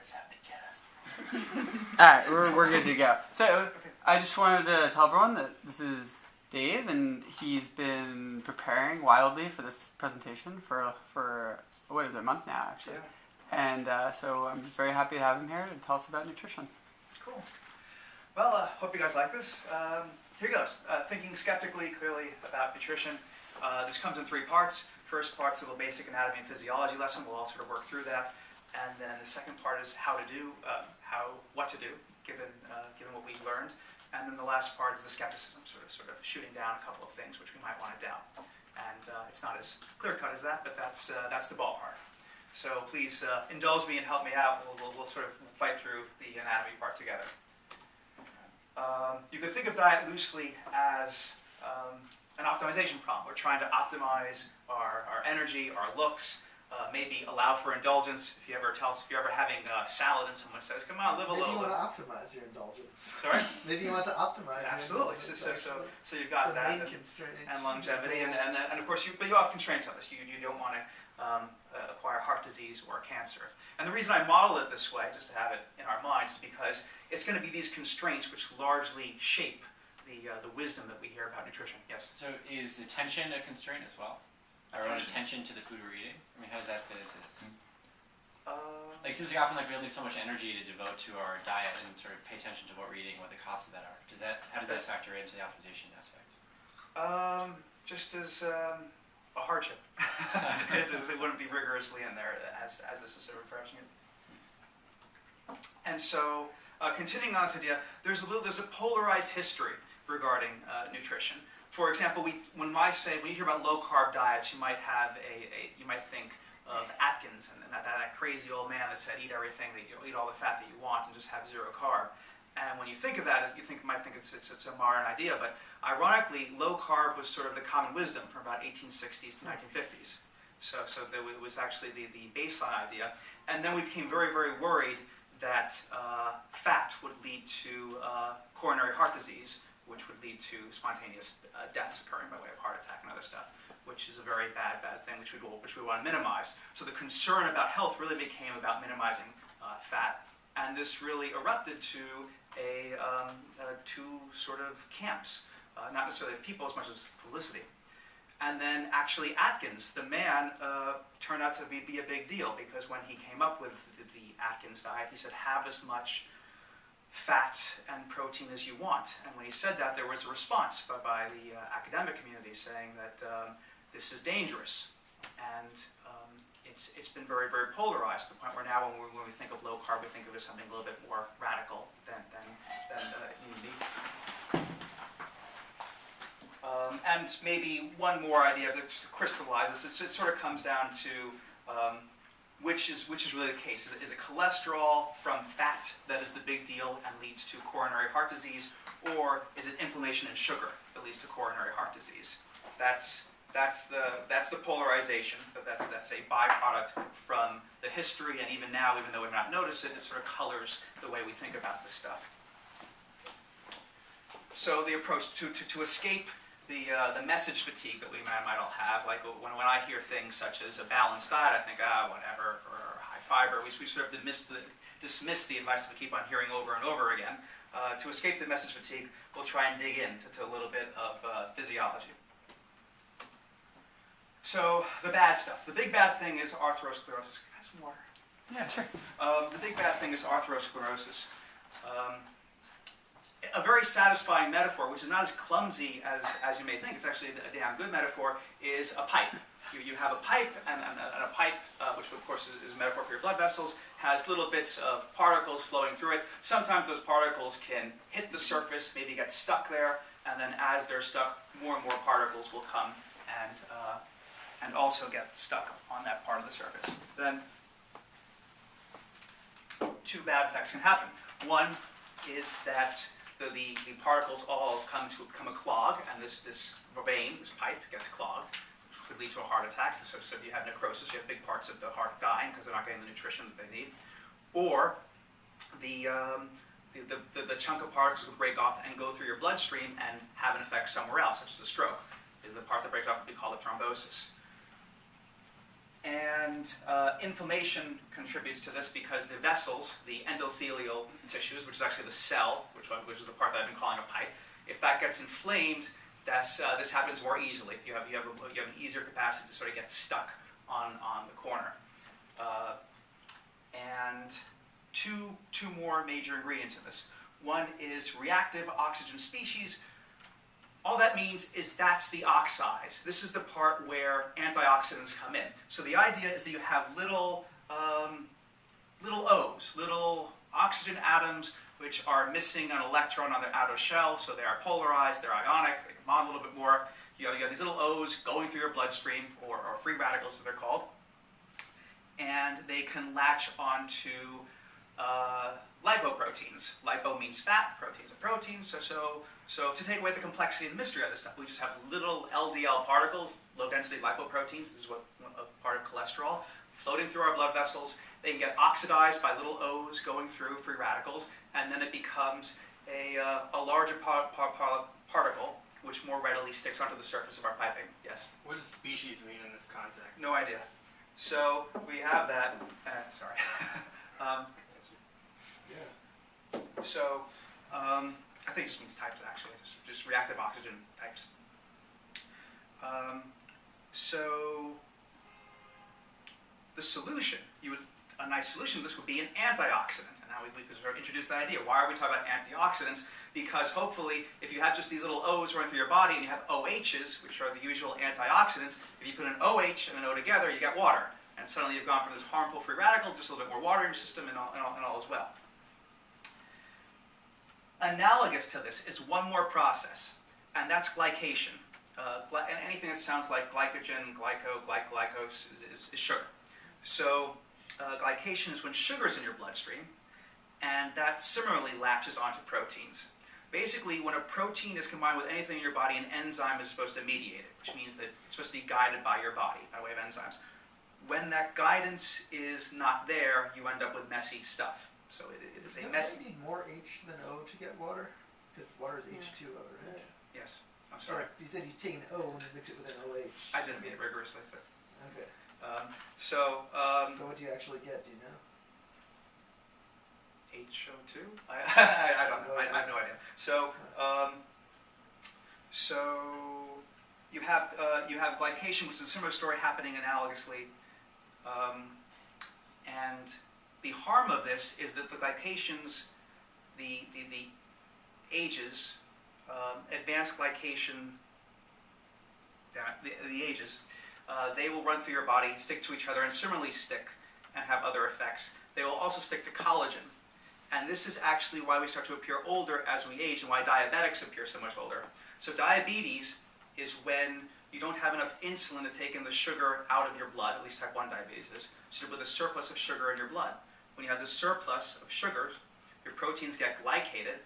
Spoilers out to get us. Alright, we're good to go. So, I just wanted to tell everyone that this is Dave, and he's been preparing wildly for this presentation for what is it, a month now, actually. Yeah. And so I'm very happy to have him here to tell us about nutrition. Cool. Well, hope you guys like this. Here goes. Thinking skeptically, clearly about nutrition. This comes in 3 parts. First part's a little basic anatomy and physiology lesson. We'll all sort of work through that. And then the second part is what to do, given what we've learned. And then the last part is the skepticism, sort of shooting down a couple of things which we might want to doubt. And it's not as clear-cut as that, but that's the ballpark. So please indulge me and help me out. We'll sort of fight through the anatomy part together. You could think of diet loosely as an optimization problem. We're trying to optimize our energy, our looks, maybe allow for indulgence. If you're ever having salad and someone says, "Come on, live a little bit." Maybe you want to optimize your indulgence. Sorry? Maybe you want to optimize. Absolutely. So you've got that and longevity, and of course but you have constraints on this. You don't want to acquire heart disease or cancer. And the reason I model it this way, just to have it in our minds, is because it's going to be these constraints which largely shape the wisdom that we hear about nutrition. Yes? So is attention a constraint as well? Our own attention to the food we're eating? I mean, how does that fit into this? Like, it seems like often we only have so much energy to devote to our diet and sort of pay attention to what we're eating and what the costs of that are. How does that factor into the optimization aspect? Just as a hardship. It wouldn't be rigorously in there as this is sort of approaching it. And so, continuing on this idea, there's a polarized history regarding nutrition. For example, when you hear about low-carb diets, you might think of Atkins and that crazy old man that said, eat everything, eat all the fat that you want and just have 0 carb. And when you think of that, you might think it's a modern idea, but ironically, low carb was sort of the common wisdom from about 1860s to 1950s. So it was actually the baseline idea. And then we became very, very worried that fat would lead to coronary heart disease, which would lead to spontaneous deaths occurring by way of heart attack and other stuff, which is a very bad thing, which we want to minimize. So the concern about health really became about minimizing fat, and this really erupted to two sort of camps, not necessarily of people as much as publicity. And then actually Atkins, the man, turned out to be a big deal, because when he came up with the Atkins diet, he said, have as much fat and protein as you want. And when he said that, there was a response by the academic community saying that this is dangerous. And it's been very, very polarized, to the point where now when we think of low carb, we think of it as something a little bit more radical than eating meat. And maybe one more idea to crystallize this. It sort of comes down to which is really the case. Is it cholesterol from fat that is the big deal and leads to coronary heart disease, or is it inflammation and sugar that leads to coronary heart disease? That's the polarization, but that's a byproduct from the history, and even now, even though we may not notice it, it sort of colors the way we think about this stuff. So the approach to escape the message fatigue that we might all have, like when I hear things such as a balanced diet, I think, whatever, or high fiber, we sort of dismiss the advice that we keep on hearing over and over again. To escape the message fatigue, we'll try and dig into a little bit of physiology. So the bad stuff. The big bad thing is atherosclerosis. Can I have some water? Yeah, sure. The big bad thing is atherosclerosis. A very satisfying metaphor, which is not as clumsy as you may think, it's actually a damn good metaphor, is a pipe. You have a pipe, and a pipe, which of course is a metaphor for your blood vessels, has little bits of particles flowing through it. Sometimes those particles can hit the surface, maybe get stuck there, and then as they're stuck, more and more particles will come and also get stuck on that part of the surface. Then 2 bad effects can happen. One is that the particles all come a clog, and this vein, this pipe, gets clogged, which could lead to a heart attack. So if you have necrosis, you have big parts of the heart dying because they're not getting the nutrition that they need. Or the chunk of particles will break off and go through your bloodstream and have an effect somewhere else, such as a stroke. The part that breaks off would be called a thrombosis. And inflammation contributes to this because the vessels, the endothelial tissues, which is actually the cell, which is the part that I've been calling a pipe, if that gets inflamed, this happens more easily. You have an easier capacity to sort of get stuck on the corner. And two more major ingredients in this. One is reactive oxygen species. All that means is that's the oxides. This is the part where antioxidants come in. So the idea is that you have little O's, little oxygen atoms, which are missing an electron on their outer shell, so they are polarized, they're ionic, they can bond a little bit more. You have these little O's going through your bloodstream, or free radicals as they're called, and they can latch onto lipoproteins. Lipo means fat, proteins are proteins, so to take away the complexity and the mystery of this stuff, we just have little LDL particles, low-density lipoproteins, this is a part of cholesterol, floating through our blood vessels. They can get oxidized by little O's going through free radicals, and then it becomes a larger particle, which more readily sticks onto the surface of our piping. Yes? What does species mean in this context? No idea. So we have that. Sorry. Yeah. So I think it just means types, actually, just reactive oxygen types. So the solution, a nice solution to this would be an antioxidant. And now we could sort of introduce that idea. Why are we talking about antioxidants? Because hopefully, if you have just these little O's running through your body and you have OHs, which are the usual antioxidants, if you put an OH and an O together, you get water. And suddenly you've gone from this harmful free radical to just a little bit more water in your system and all is well. Analogous to this is one more process, and that's glycation. And anything that sounds like glycogen, glycose is sugar. So glycation is when sugar's in your bloodstream, and that similarly latches onto proteins. Basically, when a protein is combined with anything in your body, an enzyme is supposed to mediate it, which means that it's supposed to be guided by your body by way of enzymes. When that guidance is not there, you end up with messy stuff. So it is a Don't messy... you need more H than O to get water? Because water is H2O, right? Yes, I'm So sorry. you said you take an O and you mix it with an OH. I didn't mean it rigorously, but... Okay. So So what do you actually get? Do you know? HO2? I don't know. I have no idea. So you have glycation, which is a similar story happening analogously, and the harm of this is that the glycations, the ages, advanced glycation, the ages, they will run through your body, stick to each other, and similarly stick and have other effects. They will also stick to collagen. And this is actually why we start to appear older as we age and why diabetics appear so much older. So diabetes is when you don't have enough insulin to take in the sugar out of your blood, at least type 1 diabetes is, so with a surplus of sugar in your blood. When you have this surplus of sugars, your proteins get glycated,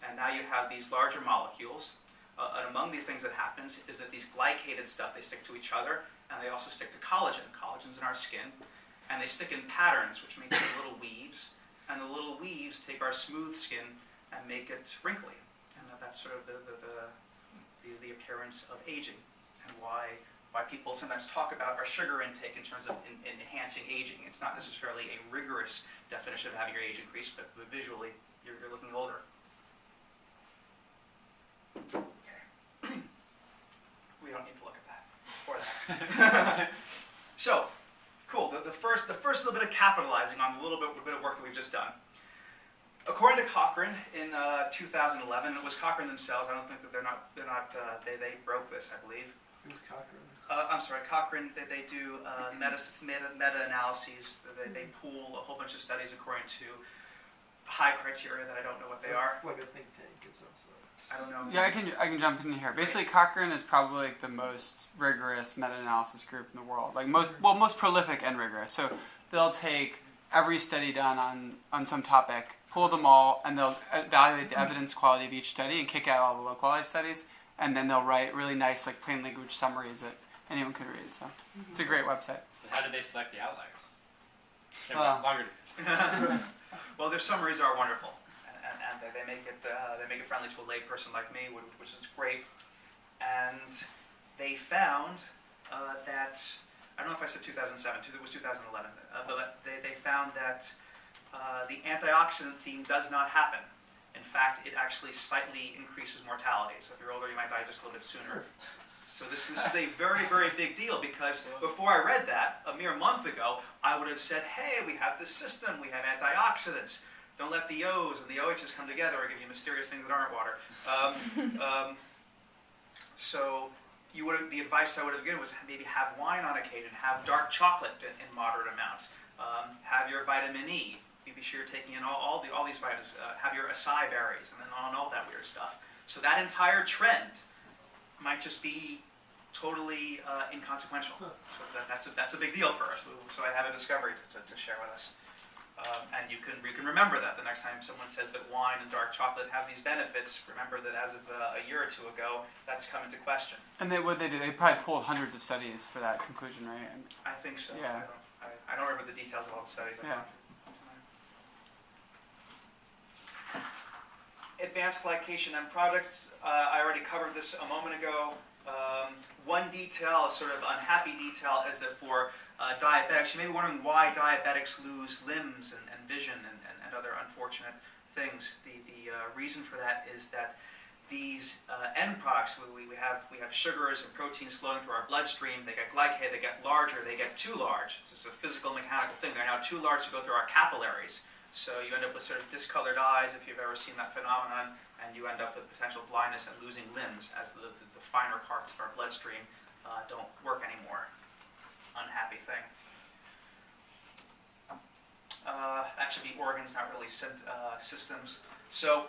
and now you have these larger molecules. And among the things that happens is that these glycated stuff, they stick to each other, and they also stick to collagen. Collagen's in our skin, and they stick in patterns, which make them little weaves. And the little weaves take our smooth skin and make it wrinkly. And that's sort of the appearance of aging, and why people sometimes talk about our sugar intake in terms of enhancing aging. It's not necessarily a rigorous definition of having your age increase, but visually you're looking older. Okay. We don't need to look at that or that. So, cool. The first little bit of capitalizing on the little bit of work that we've just done. According to Cochrane in 2011, it was Cochrane themselves. I don't think that they broke this, I believe. Who's Cochrane? I'm sorry, Cochrane. They do meta-analyses. They pool a whole bunch of studies according to high criteria that I don't know what they are. It's like a think tank of some sort. I don't know. Yeah, I can jump in here. Basically, Cochrane is probably like the most rigorous meta-analysis group in the world. Like most prolific and rigorous. So they'll take every study done on some topic, pull them all, and they'll evaluate the evidence quality of each study and kick out all the low quality studies, and then they'll write really nice like plain language summaries that anyone can read. So it's a great website. But how did they select the outliers? Well- Well, their summaries are wonderful, and they make it friendly to a lay person like me, which is great. And they found that I don't know if I said 2007, it was 2011, but they found that the antioxidant theme does not happen. In fact, it actually slightly increases mortality. So if you're older, you might die just a little bit sooner. So this is a very, very big deal, because before I read that, a mere month ago, I would have said, hey, we have this system, we have antioxidants. Don't let the O's and the OH's come together or give you mysterious things that aren't water. So the advice I would have given was maybe have wine on occasion, have dark chocolate in moderate amounts, have your vitamin E. Be sure you're taking in all these vitamins. Have your acai berries and then all that weird stuff. So that entire trend might just be totally inconsequential. So that's a big deal for us. So I have a discovery to share with us. And you can remember that the next time someone says that wine and dark chocolate have these benefits. Remember that as of a year or two ago, that's come into question. And what they did, they probably pulled hundreds of studies for that conclusion, right? And I think so. Yeah. I don't remember the details of all the studies I've gone through. Advanced glycation end products. I already covered this a moment ago. One detail, a sort of unhappy detail, is that for diabetics, you may be wondering why diabetics lose limbs and vision and other unfortunate things. The reason for that is that these end products, we have sugars and proteins flowing through our bloodstream. They get glycated, they get larger, they get too large. It's just a physical, mechanical thing. They're now too large to go through our capillaries. So you end up with sort of discolored eyes, if you've ever seen that phenomenon, and you end up with potential blindness and losing limbs as the finer parts of our bloodstream don't work anymore. Unhappy thing. That should be organs, not really systems. So